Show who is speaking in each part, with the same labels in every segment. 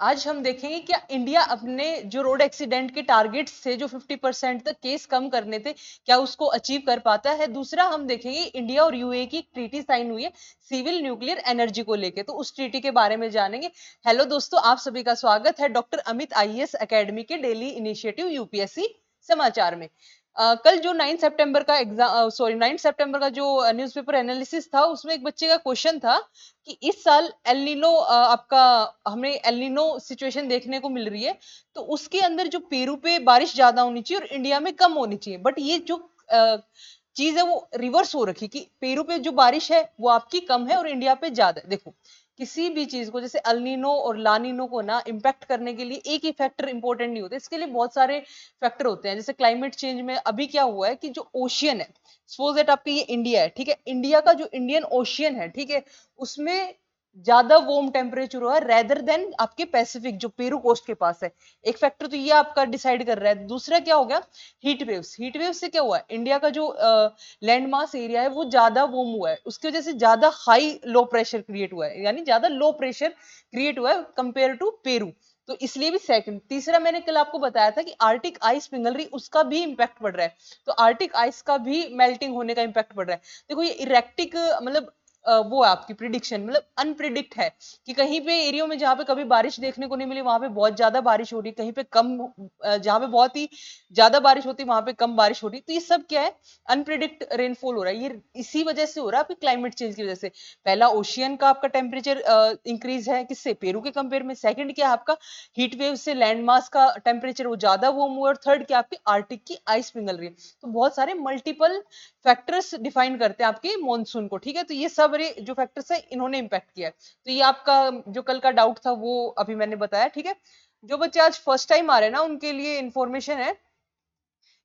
Speaker 1: आज हम देखेंगे क्या इंडिया अपने जो रोड एक्सीडेंट के टारगेट्स थे, जो 50% तक केस कम करने थे, क्या उसको अचीव कर पाता है। दूसरा हम देखेंगे इंडिया और यूएई की ट्रीटी साइन हुई है सिविल न्यूक्लियर एनर्जी को लेके, तो उस ट्रीटी के बारे में जानेंगे। हेलो दोस्तों, आप सभी का स्वागत है डॉक्टर अमित आईएएस एकेडमी के डेली इनिशिएटिव यूपीएससी समाचार में। कल जो 9 सितंबर का एग्जाम, सॉरी 9 सितंबर का जो न्यूज़पेपर एनालिसिस था, उसमें एक बच्चे का क्वेश्चन था कि इस साल एल नीनो आपका हमें एल नीनो सिचुएशन देखने को मिल रही है, तो उसके अंदर जो पेरू पे बारिश ज्यादा होनी चाहिए और इंडिया में कम होनी चाहिए। बट ये जो चीज है वो रिवर्स हो रखी कि पेरू पे जो बारिश है वो आपकी कम है और इंडिया पे ज्यादा है। देखो, किसी भी चीज को जैसे अल नीनो और ला नीनो को ना इम्पैक्ट करने के लिए एक ही फैक्टर इंपॉर्टेंट नहीं होता, इसके लिए बहुत सारे फैक्टर होते हैं। जैसे क्लाइमेट चेंज में अभी क्या हुआ है कि जो ओशियन है, सपोज दैट आपके ये इंडिया है, ठीक है, इंडिया का जो इंडियन ओशियन है, ठीक है, उसमें ज्यादा वार्म टेम्परेचर हुआ है रेदर देन आपके पैसिफिक जो पेरू कोस्ट के पास है। एक फैक्टर तो ये आपका डिसाइड कर रहा है। दूसरा क्या हो गया, हीट वेव्स। हीट वेव से क्या हुआ है, इंडिया का जो लैंड मास एरिया है वो ज्यादा वार्म हुआ है, उसकी वजह से ज्यादा हाई लो प्रेशर क्रिएट हुआ है, यानी ज्यादा लो प्रेशर क्रिएट हुआ है कंपेयर टू पेरू। तो इसलिए भी सेकंड। तीसरा, मैंने कल आपको बताया था कि आर्टिक आइस पिघल रही, उसका भी इंपैक्ट पड़ रहा है, तो आर्टिक आइस का भी मेल्टिंग होने का इंपैक्ट पड़ रहा है। देखो, ये इरेक्टिक मतलब वो है आपकी प्रिडिक्शन, मतलब अनप्रिडिक्ट है कि कहीं पे एरियो में जहां पे कभी बारिश देखने को नहीं मिली वहां पे बहुत ज्यादा बारिश हो रही, कहीं पे कम, जहां पे बहुत ही ज्यादा बारिश होती वहां पे कम बारिश हो रही। तो ये सब क्या है, अनप्रिडिक्ट रेनफॉल हो रहा है। ये इसी वजह से हो रहा है, आपकी क्लाइमेट चेंज की वजह से। पहला, ओशियन का आपका टेम्परेचर इंक्रीज है, किससे, पेरू के कंपेयर में। सेकंड क्या है आपका, हीट वेव से लैंड मास का टेम्परेचर वो ज्यादा वार्म हुआ। और थर्ड क्या, आपकी आर्टिक की आइस पिघल रही है। तो बहुत सारे मल्टीपल फैक्टर्स डिफाइन करते हैं आपके मॉनसून को, ठीक है। तो ये सब जो फैक्टर्स है इन्होंने इंपैक्ट किया है। तो ये आपका जो कल का डाउट था वो अभी मैंने बताया, ठीक है। जो बच्चे आज फर्स्ट टाइम आ रहे हैं ना, उनके लिए इंफॉर्मेशन है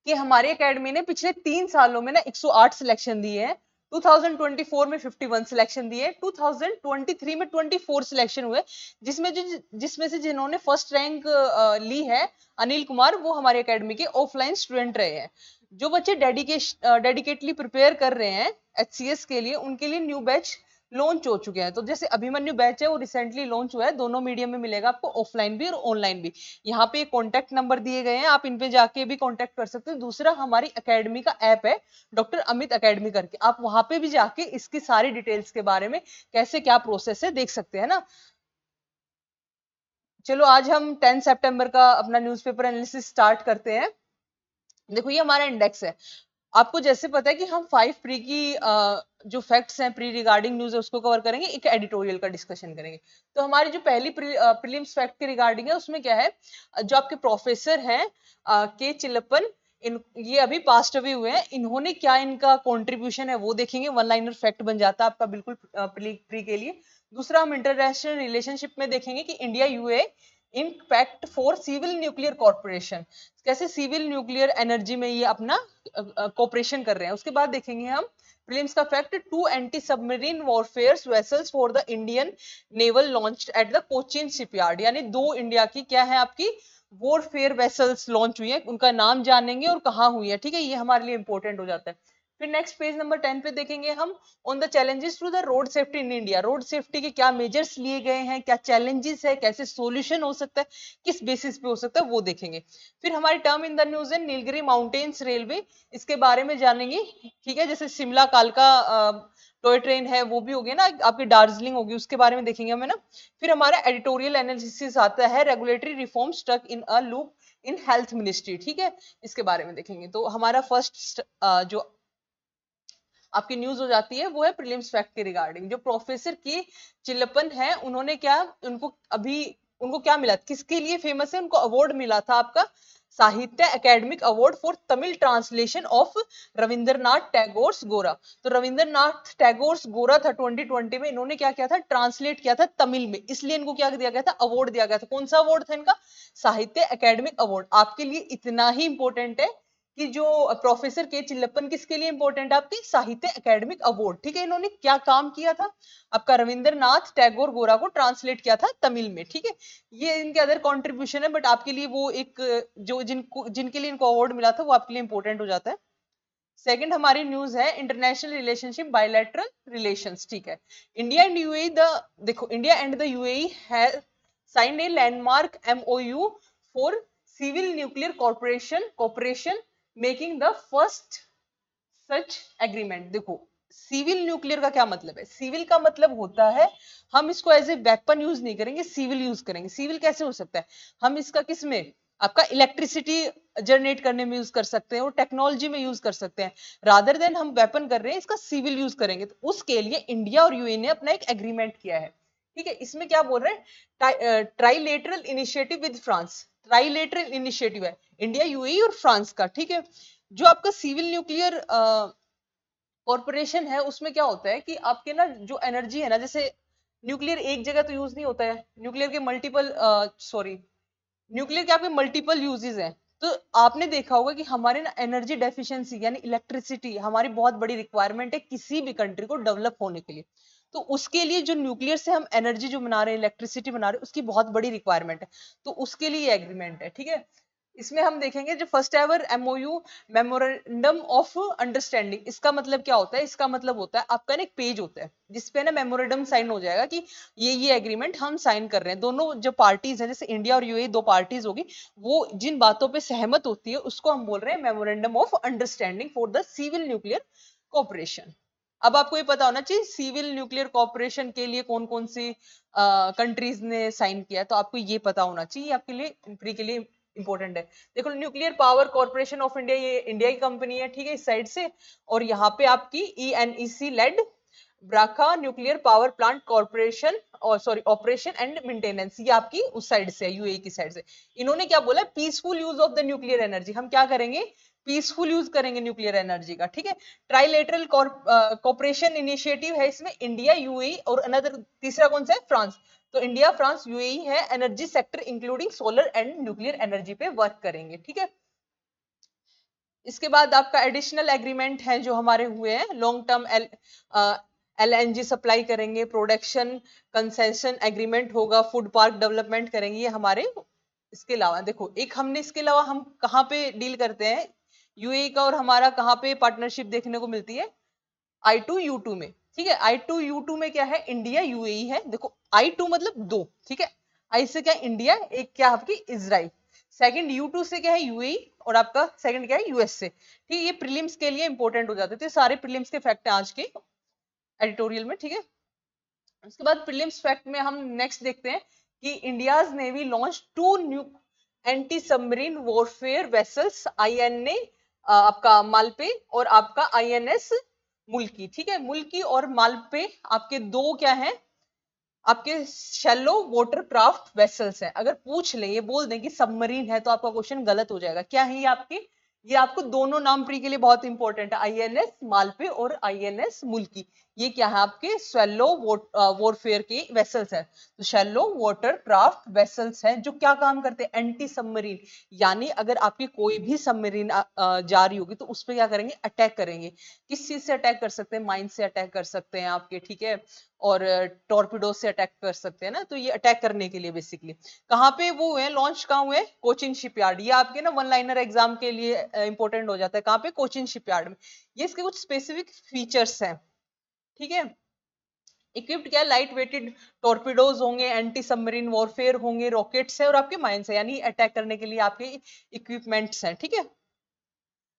Speaker 1: कि हमारी एकेडमी ने पिछले 3 सालों में ना 108 सिलेक्शन दिए हैं। 2024 में 51 सिलेक्शन दिए, 2023 में 24 सिलेक्शन हुए, जिसमें से जिन्होंने फर्स्ट रैंक ली है, अनिल कुमार, वो हमारी एकेडमी के ऑफलाइन स्टूडेंट रहे हैं। जो बच्चे डेडिकेटली प्रिपेयर कर रहे हैं एचसीएस के लिए, उनके लिए न्यू बैच लॉन्च हो चुके हैं। तो जैसे अभिमन्यु बैच है वो रिसेंटली लॉन्च हुआ है, दोनों मीडियम में मिलेगा आपको, ऑफलाइन भी और ऑनलाइन भी। यहाँ पे कॉन्टेक्ट नंबर दिए गए हैं, आप इन पे जाके भी कॉन्टेक्ट कर सकते हैं। दूसरा, हमारी एकेडमी का ऐप है डॉक्टर अमित एकेडमी करके, आप वहां पे भी जाके इसकी सारी डिटेल्स के बारे में, कैसे क्या प्रोसेस है, देख सकते हैं ना। चलो, आज हम 10 सितंबर का अपना न्यूज़पेपर एनालिसिस स्टार्ट करते हैं। देखो, ये हमारा इंडेक्स है। आपको जैसे पता है कि हम 5 प्री की जो फैक्ट्स हैं, प्री रिगार्डिंग न्यूज है, उसको कवर करेंगे, एक एडिटोरियल का डिस्कशन करेंगे। तो हमारी जो पहली प्रीलिम्स फैक्ट के रिगार्डिंग है, उसमें क्या है, जो आपके प्रोफेसर हैं के चिल्लपन, इन ये अभी पास्ट अवे हुए हैं, इन्होंने क्या इनका कंट्रीब्यूशन है वो देखेंगे। वन लाइनर फैक्ट बन जाता है आपका बिल्कुल प्री के लिए। दूसरा, हम इंटरनेशनल रिलेशनशिप में देखेंगे कि India UA impact for civil nuclear corporation, कैसे सिविल न्यूक्लियर एनर्जी में ये अपना कोऑपरेशन कर रहे हैं। उसके बाद देखेंगे हम प्रीलिम्स का fact, 2 anti submarine warfare vessels for the Indian naval launched at the Cochin shipyard, यानी 2 इंडिया की क्या है आपकी वॉरफेयर वेसल्स लॉन्च हुई है, उनका नाम जानेंगे और कहाँ हुई है, ठीक है, ये हमारे लिए इंपॉर्टेंट हो जाता है। फिर नेक्स्ट पेज नंबर 10 पे देखेंगे हम on the challenges to the road safety in India, road safety के क्या मेजर्स लिए गए हैं, क्या चैलेंजेस है, कैसे सोल्यूशन हो सकता है, किस बेसिस पे हो सकता है, वो देखेंगे। फिर हमारी टर्म इन द न्यूज है नीलगिरी माउंटेन्स रेलवे, इसके बारे में जानेंगे, ठीक है। जैसे शिमला कालका टॉय ट्रेन है वो भी हो गया ना, आपकी दार्जिलिंग होगी, उसके बारे में देखेंगे हमें ना। फिर हमारा एडिटोरियल एनालिसिस आता है regulatory reform stuck in a loop in health ministry, ठीक है, इसके बारे में देखेंगे। तो हमारा फर्स्ट जो आपकी न्यूज हो जाती है वो है प्रीलिम्स फैक्ट के रिगार्डिंग। जो प्रोफेसर की चिल्लपन है, उन्होंने क्या, उनको अभी उनको क्या मिला, किसके लिए फेमस है, उनको अवार्ड मिला था आपका साहित्य academic award for Tamil translation of Rabindranath Tagore गोरा। तो रविंद्रनाथ टैगोर गोरा था 2020 में, इन्होंने क्या किया था, ट्रांसलेट किया था तमिल में, इसलिए इनको क्या दिया गया था, अवार्ड दिया गया था। कौन सा अवार्ड था इनका, साहित्य एकेडमिक अवार्ड। आपके लिए इतना ही इंपॉर्टेंट है कि जो प्रोफेसर के चिल्लपन किसके लिए इंपॉर्टेंट है, आपकी साहित्य एकेडमिक अवार्ड, ठीक है। इन्होंने क्या काम किया था, आपका रविंद्रनाथ टैगोर गोरा को ट्रांसलेट किया था तमिल में, ठीक है। ये इनके अदर कंट्रीब्यूशन है, बट आपके लिए वो एक जो जिनके लिए इनको अवार्ड मिला था वो आपके लिए इंपॉर्टेंट हो जाता है। सेकंड हमारी न्यूज है इंटरनेशनल रिलेशनशिप बायलैटरल रिलेशंस, ठीक है। इंडिया एंड यूएई द देखो, इंडिया एंड द यूएई है signed a landmark MOU for civil nuclear cooperation, making the first such agreement. देखो सिविल न्यूक्लियर का क्या मतलब है? सिविल का मतलब होता है हम इसको एज ए वेपन यूज नहीं करेंगे, सिविल यूज करेंगे। सिविल कैसे हो सकता है? हम इसका किस में, आपका इलेक्ट्रिसिटी जनरेट करने में यूज कर सकते हैं और टेक्नोलॉजी में यूज कर सकते हैं। रादर देन हम वेपन कर रहे हैं, इसका सिविल यूज करेंगे। तो उसके लिए इंडिया और यूएई ने अपना एक एग्रीमेंट किया है। ठीक है, इसमें क्या बोल रहे हैं? Trilateral initiative with France. Trilateral initiative है इंडिया, यूएई और फ्रांस का। ठीक है, जो आपका सिविल न्यूक्लियर कॉर्पोरेशन है उसमें क्या होता है कि आपके ना जो एनर्जी है ना, जैसे न्यूक्लियर एक जगह तो यूज नहीं होता है, न्यूक्लियर के मल्टीपल सॉरी न्यूक्लियर के आपके मल्टीपल यूजेस हैं। तो आपने देखा होगा कि हमारे ना एनर्जी डेफिशिएंसी यानी इलेक्ट्रिसिटी हमारी बहुत बड़ी रिक्वायरमेंट है किसी भी कंट्री को डेवलप होने के लिए। तो उसके लिए जो न्यूक्लियर से हम एनर्जी जो बना रहे हैं, इलेक्ट्रिसिटी बना रहे हैं, उसकी बहुत बड़ी रिक्वायरमेंट है। तो उसके लिए एग्रीमेंट है। ठीक है, इसमें हम देखेंगे जो first ever MOU, memorandum of understanding, इसका मतलब क्या होता है? इसका मतलब होता है आपका ना एक पेज होता है जिसपे ना मेमोरेंडम साइन हो जाएगा कि ये एग्रीमेंट हम साइन कर रहे हैं। दोनों जो पार्टीज हैं, जैसे इंडिया और यूएई दो पार्टीज होगी, वो जिन बातों पे सहमत होती है उसको हम बोल रहे हैं memorandum of understanding for the civil nuclear corporation. अब आपको ये पता होना चाहिए सिविल न्यूक्लियर कॉर्पोरेशन के लिए कौन कौन सी कंट्रीज ने साइन किया है, तो आपको ये पता होना चाहिए, आपके लिए प्री के लिए इंपॉर्टेंट है। देखो nuclear power corporation of India, ये इंडिया की कंपनी है। ठीक है, इस साइड से, और यहाँ पे आपकी ENEC led Barakah nuclear power plant corporation, और सॉरी ऑपरेशन एंड मेंटेनेंस, ये आपकी उस साइड से है, यूएई की साइड से। इन्होंने क्या बोला? Peaceful use of the nuclear energy. हम क्या करेंगे? पीसफुल यूज करेंगे न्यूक्लियर एनर्जी का। ठीक है, ट्राइलेटरल कॉर्पोरेशन इनिशिएटिव है इसमें इंडिया, यूएई और अनदर तीसरा कौन सा है? फ्रांस। तो इंडिया, फ्रांस, यूएई है, energy sector including solar and nuclear energy पे वर्क करेंगे। ठीक है, इसके बाद आपका एडिशनल एग्रीमेंट है जो हमारे हुए हैं, लॉन्ग टर्म एलएनजी सप्लाई करेंगे, प्रोडक्शन कंसेशन एग्रीमेंट होगा, फूड पार्क डेवलपमेंट करेंगे, ये हमारे। इसके अलावा देखो एक हमने, इसके अलावा हम कहाँ पे डील करते हैं? यूएई का और हमारा कहाँ पे पार्टनरशिप देखने को मिलती है? I2U2 में। ठीक है, I2U2 में क्या है? इंडिया, यूएई है। देखो I2 मतलब दो। ठीक है, आई से क्या है? इंडिया, एक क्या आपकी इजराइल, सेकंड U2 से क्या है? यूएई, और आपका सेकंड क्या है? यूएस से। ठीक है, ये प्रीलिम्स के लिए इंपॉर्टेंट हो जाते थे, सारे प्रीलिम्स के फैक्ट हैं आज के एडिटोरियल में। ठीक है, उसके बाद प्रीलिम्स फैक्ट में हम नेक्स्ट देखते हैं कि India's navy launch two new anti submarine warfare vessels, INA आपका मालपे और आपका आईएनएस मुल्की। ठीक है, मुल्की और मालपे आपके दो क्या हैं? आपके शैलो वाटर क्राफ्ट वेसल्स हैं। अगर पूछ ले, ये बोल दें कि सबमरीन है, तो आपका क्वेश्चन गलत हो जाएगा। क्या है ये आपके? ये आपको दोनों नाम प्री के लिए बहुत इंपॉर्टेंट है, आईएनएस मालपे और आईएनएस मुल्की। ये क्या है? आपके स्वेलो वॉरफेयर के वेसल्स हैं। तो शैलो वाटर क्राफ्ट वेसल्स हैं जो क्या काम करते हैं? एंटी सबमरीन, यानी अगर आपकी कोई भी सबमरीन जा रही होगी तो उस पर क्या करेंगे? अटैक करेंगे। किस चीज से अटैक कर सकते हैं? माइन से अटैक कर सकते हैं आपके। ठीक है, और टॉर्पिडो से अटैक कर सकते हैं ना। तो ये अटैक करने के लिए बेसिकली कहाँ पे वो हुए? लॉन्च कहाँ हुए? कोचिन शिपयार्ड। ये आपके ना वन लाइनर एग्जाम के लिए इंपॉर्टेंट हो जाता है। कहाँ पे? कोचिन शिपयार्ड में। ये इसके कुछ स्पेसिफिक फीचर्स हैं। ठीक है, इक्विप्ड क्या? लाइट वेटेड टॉर्पिडोज होंगे, एंटी सबमरीन वॉरफेयर होंगे, रॉकेट्स है और आपके माइंस है, यानी अटैक करने के लिए आपके इक्विपमेंट्स हैं। ठीक है,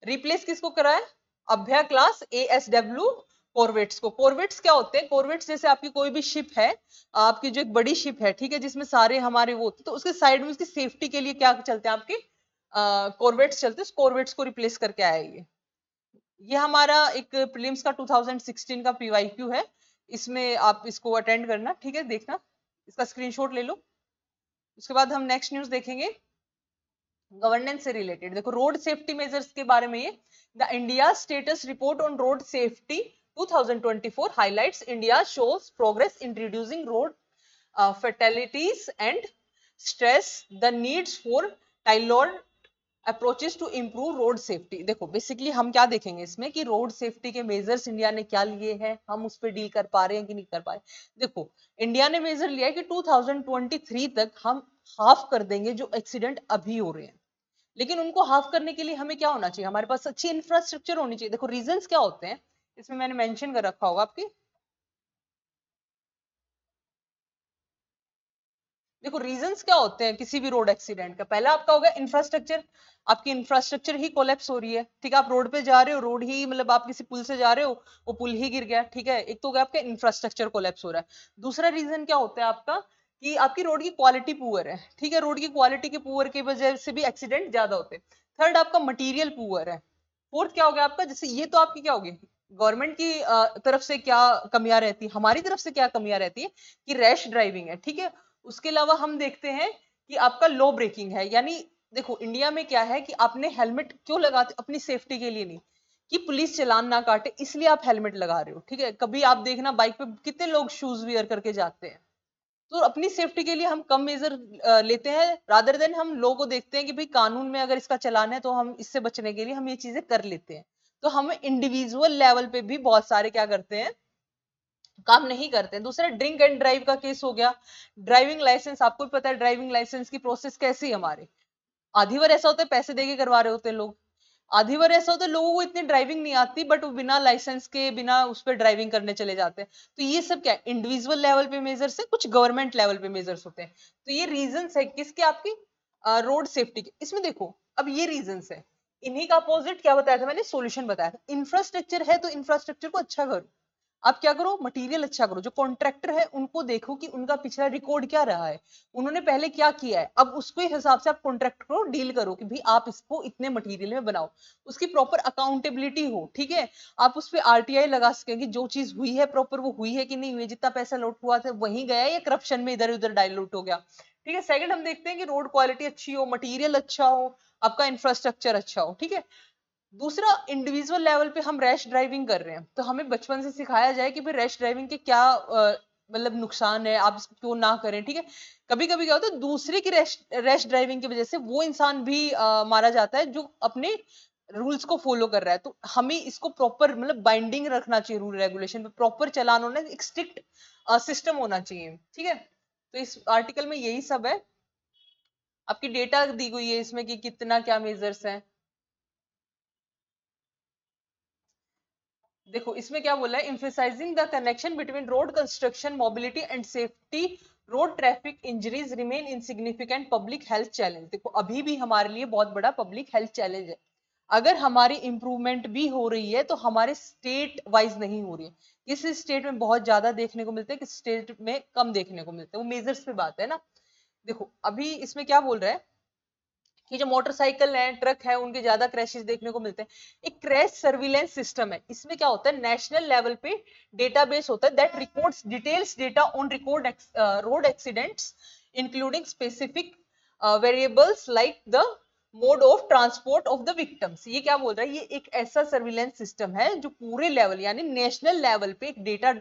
Speaker 1: रिप्लेस किसको करा है? अभ्या क्लास एएसडब्ल्यू कॉर्वेट्स को। कॉर्वेट्स क्या होते हैं? कॉर्वेट्स जैसे आपकी कोई भी शिप है, आपकी जो एक बड़ी शिप है, ठीक है, जिसमें सारे हमारे वो, तो उसके साइड में उसकी सेफ्टी के लिए क्या चलते हैं? आपके कॉर्वेट्स चलते हैं। कॉर्वेट्स को रिप्लेस करके आया ये हमारा एक प्रीलिम्स का 2016 का पीवाईक्यू है। इसमें आप इसको अटेंड करना। ठीक है, देखना, इसका स्क्रीनशॉट ले लो। उसके बाद हम नेक्स्ट न्यूज देखेंगे गवर्नेंस से रिलेटेड। देखो रोड सेफ्टी मेजर्स के बारे में, ये the India status report on road safety 2024 highlights India shows progress in reducing road fatalities and stress the needs for tailored approaches to improve road safety। देखो basically हम क्या देखेंगे इसमें कि रोड सेफ्टी के मेजर्स इंडिया ने क्या लिए हैं, हम उस पर डील कर पा रहे हैं कि नहीं कर पा रहे। देखो इंडिया ने मेजर लिया है कि 2023 तक हम हाफ कर देंगे जो एक्सीडेंट अभी हो रहे हैं। लेकिन उनको हाफ करने के लिए हमें क्या होना चाहिए? हमारे पास अच्छी इंफ्रास्ट्रक्चर होनी चाहिए। देखो रीजंस क्या होते हैं, इसमें मैंने मेंशन कर रखा होगा आपके। देखो रीजंस क्या होते हैं किसी भी रोड एक्सीडेंट का, पहला आपका होगा इंफ्रास्ट्रक्चर, आपकी इंफ्रास्ट्रक्चर ही कोलैप्स हो रही है, ठीक है, आप रोड पे जा रहे हो, रोड ही मतलब आप किसी पुल से जा रहे हो, वो पुल ही गिर गया, ठीक है, एक तो हो गया आपका इंफ्रास्ट्रक्चर कोलैप्स हो रहा है। दूसरा रीजन क्या होता है आपका कि आपकी रोड की क्वालिटी पुअर है, ठीक है, रोड की क्वालिटी के पुअर की वजह से भी एक्सीडेंट ज्यादा होते हैं। थर्ड आपका मटीरियल पुअर है। फोर्थ क्या हो गया आपका, जैसे ये तो आपकी क्या होगी गवर्नमेंट की तरफ से क्या कमियां रहती है, हमारी तरफ से क्या कमियां रहती है कि रैश ड्राइविंग है, ठीक है। उसके अलावा हम देखते हैं कि आपका लो ब्रेकिंग है, यानी देखो इंडिया में क्या है कि आपने हेलमेट क्यों लगाते, अपनी सेफ्टी के लिए नहीं कि पुलिस चालान ना काटे, इसलिए आप हेलमेट लगा रहे हो, ठीक है। कभी आप देखना बाइक पे कितने लोग शूज वियर करके जाते हैं, तो अपनी सेफ्टी के लिए हम कम मेजर लेते हैं, रादर देन हम लोगों को देखते हैं कि भाई कानून में अगर इसका चलान है तो हम इससे बचने के लिए हम ये चीजें कर लेते हैं। तो हम इंडिविजुअल लेवल पे भी बहुत सारे क्या करते हैं, काम नहीं करते हैं। दूसरा ड्रिंक एंड ड्राइव का केस हो गया। ड्राइविंग लाइसेंस आपको भी पता है, ड्राइविंग लाइसेंस की प्रोसेस कैसी है हमारे, आधी बार ऐसा होता है पैसे देके करवा रहे होते हैं लोग, आधी बार ऐसा होता है लोगों को इतनी ड्राइविंग नहीं आती बट वो बिना लाइसेंस के बिना उस पर ड्राइविंग करने चले जाते हैं। तो ये सब क्या है, इंडिविजुअल लेवल पे मेजर्स है, कुछ गवर्नमेंट लेवल पे मेजर्स होते हैं। तो ये रीजंस है किसके, आपकी रोड सेफ्टी के। इसमें देखो अब ये रीजंस है, इन्हीं का अपोजिट क्या बताया था मैंने, सोल्यूशन बताया था। इंफ्रास्ट्रक्चर है तो इंफ्रास्ट्रक्चर को अच्छा करो, आप क्या करो मटेरियल अच्छा करो, जो कॉन्ट्रैक्टर है उनको देखो कि उनका पिछला रिकॉर्ड क्या रहा है, उन्होंने पहले क्या किया है, अब उसके हिसाब से आप कॉन्ट्रैक्टर को डील करो कि भाई आप इसको इतने मटेरियल में बनाओ, उसकी प्रॉपर अकाउंटेबिलिटी हो, ठीक है। आप उस पर आरटीआई लगा सकें कि जो चीज हुई है प्रॉपर वो हुई है कि नहीं हुई है, जितना पैसा लूट हुआ था वहीं गया या करप्शन में इधर उधर डाइल्यूट हो गया, ठीक है। सेकंड हम देखते हैं कि रोड क्वालिटी अच्छी हो, मटेरियल अच्छा हो, आपका इंफ्रास्ट्रक्चर अच्छा हो, ठीक है। दूसरा इंडिविजुअल लेवल पे हम रैश ड्राइविंग कर रहे हैं तो हमें बचपन से सिखाया जाए कि भाई रैश ड्राइविंग के क्या मतलब नुकसान है, आप इसको क्यों ना करें, ठीक है। कभी कभी क्या होता है दूसरे की रैश ड्राइविंग की वजह से वो इंसान भी मारा जाता है जो अपने रूल्स को फॉलो कर रहा है। तो हमें इसको प्रॉपर मतलब बाइंडिंग रखना चाहिए, रूल रेगुलेशन पे प्रॉपर चलान होना, एक स्ट्रिक्ट सिस्टम होना चाहिए, ठीक है। तो इस आर्टिकल में यही सब है, आपकी डेटा दी हुई है इसमें कि कितना क्या मेजर्स है। देखो इसमें क्या बोला है, emphasizing the connection between road construction mobility and safety, road traffic injuries remain insignificant public health challenge. देखो अभी भी हमारे लिए बहुत बड़ा पब्लिक हेल्थ चैलेंज है, अगर हमारी इंप्रूवमेंट भी हो रही है तो हमारे स्टेट वाइज नहीं हो रही है, किस स्टेट में बहुत ज्यादा देखने को मिलते हैं, किस स्टेट में कम देखने को मिलते हैं, वो मेजर्स पे बात है ना। देखो अभी इसमें क्या बोल रहा है कि जो मोटरसाइकिल है ट्रक है उनके ज्यादा क्रैशेस देखने को मिलते हैं। एक क्रैश सर्विलेंस सिस्टम है, इसमें क्या होता है नेशनल लेवल पे डेटाबेस होता है that records details data on record road accidents including specific variables like the mode of transport of the victims. ये क्या बोल रहा है, ये एक ऐसा सर्विलेंस सिस्टम है जो पूरे लेवल यानी नेशनल लेवल पे एक डेटा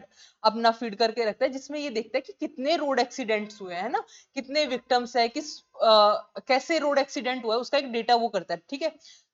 Speaker 1: अपना फीड करके रखता है, जिसमें ये देखता है कि कितने रोड एक्सीडेंट्स हुए हैं ना, कितने विक्टिम्स है, किस कैसे रोड एक्सीडेंट हुआ है, उसका एक डेटा वो करता है, ठीक है।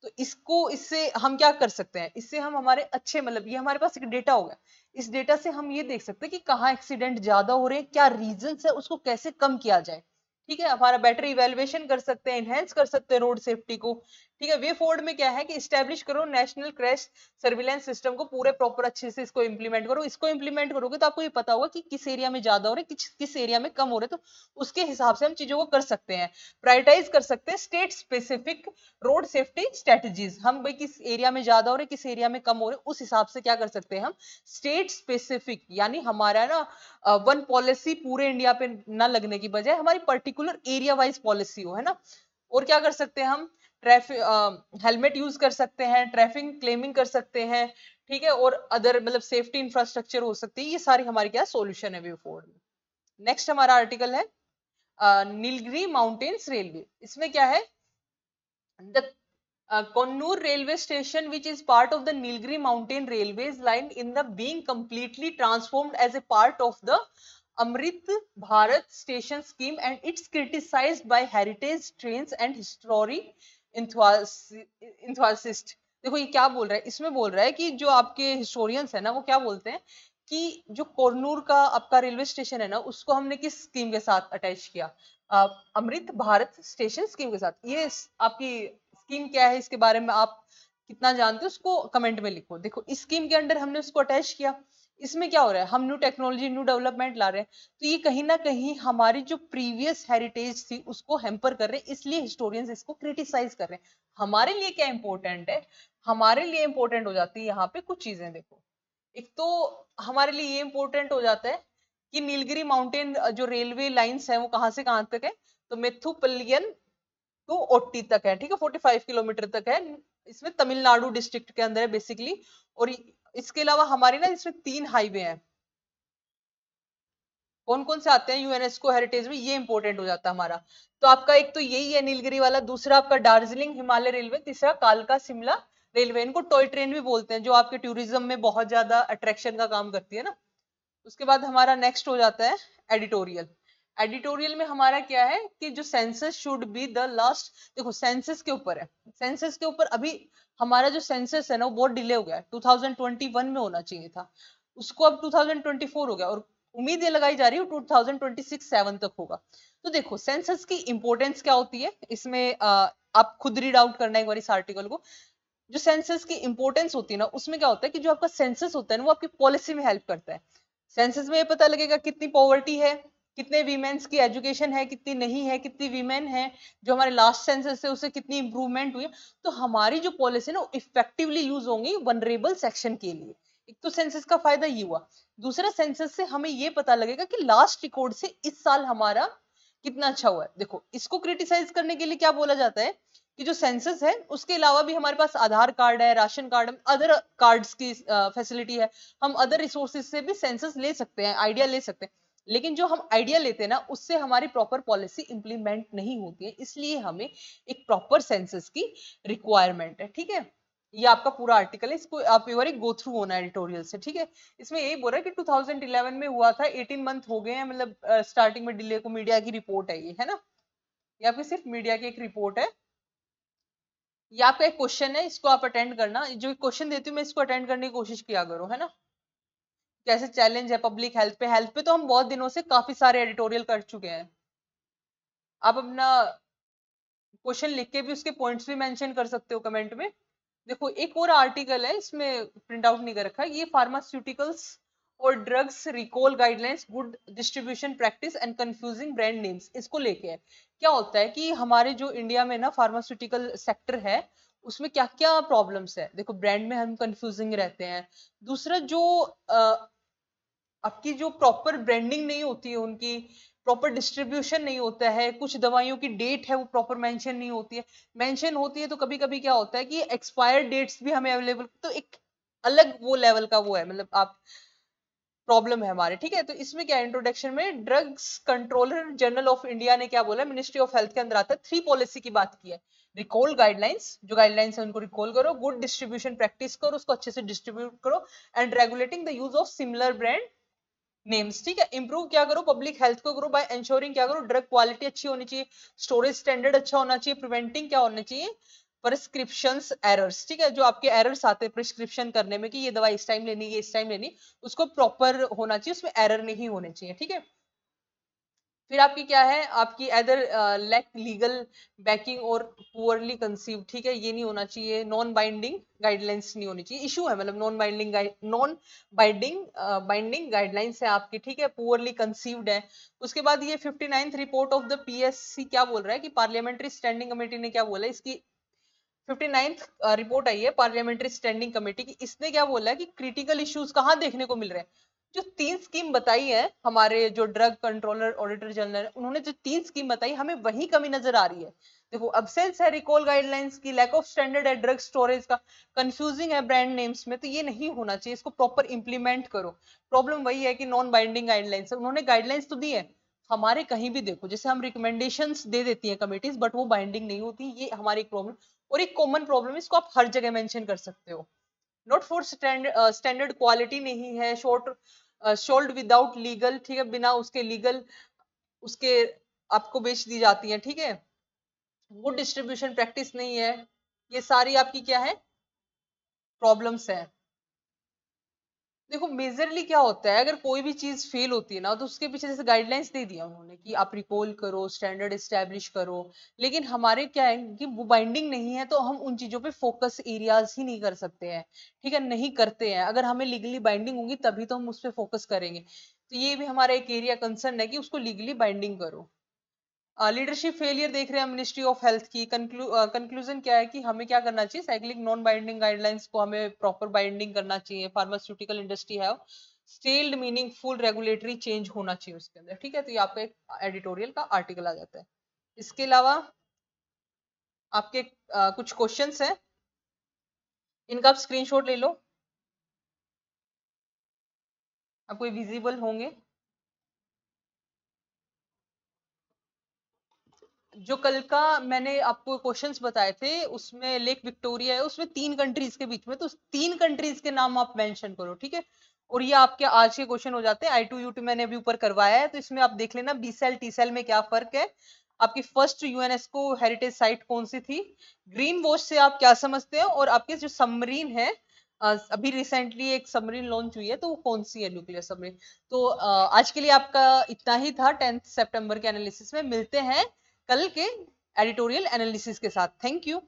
Speaker 1: तो इसको इससे हम क्या कर सकते हैं, इससे हम हमारे अच्छे मतलब ये हमारे पास एक डेटा होगा, इस डेटा से हम ये देख सकते हैं कि कहाँ एक्सीडेंट ज्यादा हो रहे हैं, क्या रीजन है, उसको कैसे कम किया जाए, ठीक है। हमारा बेटर इवेल्युएशन कर सकते हैं, एनहेंस कर सकते हैं रोड सेफ्टी को, ठीक है। वे फोर्ड में क्या है कि स्टैब्लिश करो नेशनल क्रैश सर्विलेंस सिस्टम को, पूरे प्रॉपर अच्छे से इसको इंप्लीमेंट करो, इसको इंप्लीमेंट करोगे तो आपको ये पता होगा कि किस एरिया में ज्यादा हो रहे हैं, किस एरिया में कम हो रहे हैं, तो उसके हिसाब से हम चीजों को कर सकते हैं, प्रायोरिटाइज कर सकते हैं state specific road safety strategies. हम भाई किस एरिया में ज्यादा हो रहे किस एरिया में कम हो रहे उस हिसाब से क्या कर सकते हैं हम स्टेट स्पेसिफिक, यानी हमारा ना वन पॉलिसी पूरे इंडिया पे ना लगने की बजाय हमारी पर्टिकुलर एरिया वाइज पॉलिसी हो, है ना। और क्या कर सकते हैं हम, ट्रैफिक हेलमेट यूज कर सकते हैं, ट्रैफिक क्लेमिंग कर सकते हैं, ठीक है, और अदर मतलब सेफ्टी इंफ्रास्ट्रक्चर हो सकती है, ये सारी हमारी क्या सोल्यूशन है वे फोर्ड में। नेक्स्ट हमारा आर्टिकल है नीलगिरी माउंटेन्स रेलवे। इसमें क्या है, the Kannur railway station, which is part of the Nilgiri mountain railways line, in the being completely transformed as a part of the Amrit Bharat station scheme, and it's criticized by heritage trains and history enthusiasts। देखो ये क्या बोल रहा है, इसमें बोल रहा है कि जो आपके हिस्टोरियंस है ना वो क्या बोलते हैं कि जो कोरनूर का आपका रेलवे स्टेशन है ना उसको हमने किस स्कीम के साथ अटैच किया, अमृत भारत स्टेशन स्कीम के साथ। ये आपकी स्कीम क्या है, इसके बारे में आप कितना जानते हो उसको कमेंट में लिखो। देखो इस स्कीम के अंडर हमने उसको अटैच किया, इसमें क्या हो रहा है, हम न्यू टेक्नोलॉजी न्यू डेवलपमेंट ला रहे हैं, तो ये कहीं ना कहीं हमारी जो प्रीवियस हेरिटेज थी उसको हैम्पर कर रहे हैं, इसलिए हिस्टोरियंस इसको क्रिटिसाइज कर रहे हैं। हमारे लिए क्या इंपॉर्टेंट है, हमारे लिए इंपॉर्टेंट हो जाती है यहाँ पे कुछ चीजें। देखो, एक तो हमारे लिए ये इंपॉर्टेंट हो जाता है कि नीलगिरी माउंटेन जो रेलवे लाइंस है वो कहाँ से कहाँ तक है, तो मेथुपलियन टू ओटी तक है, ठीक है, 45 किलोमीटर तक है। इसमें तमिलनाडु डिस्ट्रिक्ट के अंदर है बेसिकली। और इसके अलावा हमारे ना इसमें 3 हाईवे हैं, कौन कौन से आते हैं यूनेस्को हेरिटेज में, ये इंपॉर्टेंट हो जाता है हमारा। तो आपका एक तो यही है नीलगिरी वाला, दूसरा आपका दार्जिलिंग हिमालय रेलवे, तीसरा कालका शिमला रेलवे। इनको टॉय ट्रेन भी बोलते हैं, जो आपके टूरिज्म में बहुत ज्यादा अट्रैक्शन का काम करती है ना। उसके बाद हमारा नेक्स्ट हो जाता है एडिटोरियल। एडिटोरियल में हमारा क्या है कि जो census should be the last. देखो सेंसस के ऊपर है, सेंसस के ऊपर अभी हमारा जो सेंसस है ना वो बहुत डिले हो गया है, 2021 में होना चाहिए था, उसको अब 2024 हो गया, और उम्मीद ये लगाई जा रही है 2026-7 तक होगा। तो देखो सेंसस की इंपॉर्टेंस क्या होती है इसमें, आप खुद रीड आउट करना एक बार इस आर्टिकल को। जो सेंसस की इंपॉर्टेंस होती है ना, उसमें क्या होता है कि जो आपका सेंसस होता है ना वो आपकी पॉलिसी में हेल्प करता है। सेंसस में ये पता लगेगा कितनी पॉवर्टी है, कितने वीमेन्स की एजुकेशन है, कितनी नहीं है, कितनी वीमेन है, जो हमारे लास्ट सेंसस है उससे कितनी इंप्रूवमेंट हुई है। तो हमारी जो पॉलिसी है ना इफेक्टिवली यूज होंगी वनरेबल सेक्शन के लिए। एक तो सेंसस का फायदा ये हुआ। दूसरा सेंसस से हमें ये पता लगेगा कि लास्ट रिकॉर्ड से इस साल हमारा कितना अच्छा हुआ है। देखो इसको क्रिटिसाइज करने के लिए क्या बोला जाता है कि जो सेंसस है उसके अलावा भी हमारे पास आधार कार्ड है, राशन कार्ड है, अदर कार्ड्स की फैसिलिटी है, हम अदर रिसोर्सेज से भी सेंसस ले सकते हैं, आइडिया ले सकते हैं। लेकिन जो हम आइडिया लेते हैं ना उससे हमारी प्रॉपर पॉलिसी इंप्लीमेंट नहीं होती है, इसलिए हमें एक प्रॉपर सेंसस की रिक्वायरमेंट है, ठीक है। ये आपका पूरा आर्टिकल है, इसको आप एक बार गो थ्रू होना एडिटोरियल से, ठीक है। इसमें यही बोल रहा है कि 2011 में हुआ था, 18 मंथ हो गए हैं, मतलब स्टार्टिंग में डिले को, मीडिया की रिपोर्ट है ये, है ना। ये आपकी सिर्फ मीडिया की एक रिपोर्ट है। ये आपका एक क्वेश्चन है, इसको आप अटेंड करना, जो क्वेश्चन देती हूँ मैं इसको अटेंड करने की कोशिश किया करो, है ना। कैसे चैलेंज है पब्लिक हेल्थ पे, हेल्थ पे तो हम बहुत दिनों से काफी सारे एडिटोरियल कर चुके हैं। आप अपना क्वेश्चन लिख के भी उसके पॉइंट्स भी मेंशन कर सकते हो कमेंट में। देखो एक और आर्टिकल है, इसमें प्रिंट आउट नहीं कर रखा है, ये फार्मास्यूटिकल्स और drugs recall guidelines, good distribution practice and confusing brand names, इसको लेके है। क्या होता है कि हमारे जो इंडिया में ना फार्मास्यूटिकल सेक्टर है उसमें क्या क्या प्रॉब्लम्स है। देखो ब्रांड में हम कंफ्यूजिंग रहते हैं। दूसरा जो आपकी जो प्रॉपर ब्रांडिंग नहीं होती है, उनकी प्रॉपर डिस्ट्रीब्यूशन नहीं होता है, कुछ दवाइयों की डेट है वो प्रॉपर मेंशन नहीं होती है। मेंशन होती है तो कभी कभी क्या होता है कि एक्सपायर्ड डेट्स भी हमें अवेलेबल, तो एक अलग वो लेवल का वो है, मतलब आप प्रॉब्लम है हमारे, ठीक है। तो इसमें क्या इंट्रोडक्शन में drugs controller general of India ने क्या बोला, मिनिस्ट्री ऑफ हेल्थ के अंदर आता है, 3 पॉलिसी की बात की है। रिकॉल गाइडलाइंस, जो गाइडलाइंस है उनको रिकॉल करो, गुड डिस्ट्रीब्यूशन प्रैक्टिस करो, उसको अच्छे से डिस्ट्रीब्यूट करो, and regulating the use of similar brand names, ठीक है। इंप्रूव क्या करो, पब्लिक हेल्थ को करो बाय एंश्योरिंग क्या करो, ड्रग क्वालिटी अच्छी होनी चाहिए, स्टोरेज स्टैंडर्ड अच्छा होना चाहिए, प्रिवेंटिंग क्या होना चाहिए, प्रिस्क्रिप्शन एरर्स, ठीक है। जो आपके एरर्स आते हैं प्रिस्क्रिप्शन करने में कि ये दवाई इस टाइम लेनी, ये इस टाइम लेनी, उसको प्रॉपर होना चाहिए, उसमें एरर नहीं होने चाहिए, ठीक है। फिर आपकी क्या है, आपकी एदर लैक लीगल बैकिंग और पुअरली कंसीव, ठीक है, ये नहीं होना चाहिए। नॉन बाइंडिंग गाइडलाइंस नहीं होनी चाहिए, इशू है, मतलब नॉन बाइंडिंग बाइंडिंग गाइडलाइंस है आपकी, ठीक है, पुअरली कंसीव्ड है। उसके बाद ये 59th report of the PSC क्या बोल रहा है कि पार्लियामेंट्री स्टैंडिंग कमेटी ने क्या बोला, इसकी 59th रिपोर्ट आई है पार्लियामेंट्री स्टैंडिंग कमेटी की। इसने क्या बोला है कि क्रिटिकल इश्यूज कहाँ देखने को मिल रहे हैं, जो 3 स्कीम बताई है हमारे जो ड्रग कंट्रोलर ऑडिटर जनरल, उन्होंने जो 3 स्कीम बताई हमें वही कमी नजर आ रही है। देखो अब्सेंस है रिकॉल गाइडलाइंस की, लैक ऑफ स्टैंडर्ड है ड्रग स्टोरेज का, कंफ्यूजिंग है ब्रांड नेम्स में, तो ये नहीं होना चाहिए, इसको प्रॉपर इंप्लीमेंट करो। प्रॉब्लम वही है कि नॉन बाइंडिंग गाइडलाइंस, उन्होंने गाइडलाइंस तो दी है, हमारे कहीं भी देखो जैसे हम रिकमेंडेशंस दे देती हैं कमिटीज, बट वो बाइंडिंग नहीं होती, ये हमारी एक प्रॉब्लम। और एक कॉमन प्रॉब्लम, इसको आप हर जगह मेंशन कर सकते हो, नॉट फॉर स्टैंडर्ड क्वालिटी नहीं है, शॉर्ट सोल्ड विदाउट लीगल, ठीक है, बिना उसके लीगल उसके आपको बेच दी जाती है, ठीक है। गुड डिस्ट्रीब्यूशन प्रैक्टिस नहीं है, ये सारी आपकी क्या है प्रॉब्लम्स है। देखो मेजरली क्या होता है, अगर कोई भी चीज फेल होती है ना तो उसके पीछे जैसे गाइडलाइंस दे दिया उन्होंने कि आप रिकॉल करो, स्टैंडर्ड एस्टेब्लिश करो, लेकिन हमारे क्या है कि वो बाइंडिंग नहीं है, तो हम उन चीजों पे फोकस एरियाज ही नहीं कर सकते हैं। ठीक है, नहीं करते हैं। अगर हमें लीगली बाइंडिंग होगी तभी तो हम उस पर फोकस करेंगे। तो ये भी हमारा एक एरिया कंसर्न है कि उसको लीगली बाइंडिंग करो। लीडरशिप फेलियर देख रहे हैं मिनिस्ट्री ऑफ हेल्थ की। कंक्लूजन क्या है कि हमें क्या करना चाहिए, साइक्लिक नॉन बाइंडिंग गाइडलाइंस को हमें प्रॉपर बाइंडिंग करना चाहिए। फार्मास्यूटिकल इंडस्ट्री है, स्टेल्ड मीनिंगफुल रेगुलेटरी चेंज होना चाहिए उसके अंदर। ठीक है, तो ये आपका एक एडिटोरियल का आर्टिकल आ जाता है। इसके अलावा आपके कुछ क्वेश्चंस हैं, इनका आप स्क्रीनशॉट ले लो, आपको विजिबल होंगे। जो कल का मैंने आपको क्वेश्चंस बताए थे उसमें लेक विक्टोरिया है, उसमें 3 कंट्रीज के बीच में, तो उस 3 कंट्रीज के नाम आप मेंशन करो। ठीक है, और ये आपके आज के क्वेश्चन हो जाते हैं। I2UT मैंने अभी ऊपर करवाया है, तो इसमें आप देख लेना बी सेल टी सेल में क्या फर्क है। आपकी फर्स्ट यूनेस्को हेरिटेज साइट कौन सी थी, ग्रीन वॉश से आप क्या समझते हो, और आपके जो सबमरीन है, अभी रिसेंटली एक सबमरीन लॉन्च हुई है, तो वो कौन सी है, न्यूक्लियर सबमरीन। तो आज के लिए आपका इतना ही था 10 सितंबर के एनालिसिस में। मिलते हैं कल के एडिटोरियल एनालिसिस के साथ। Thank you.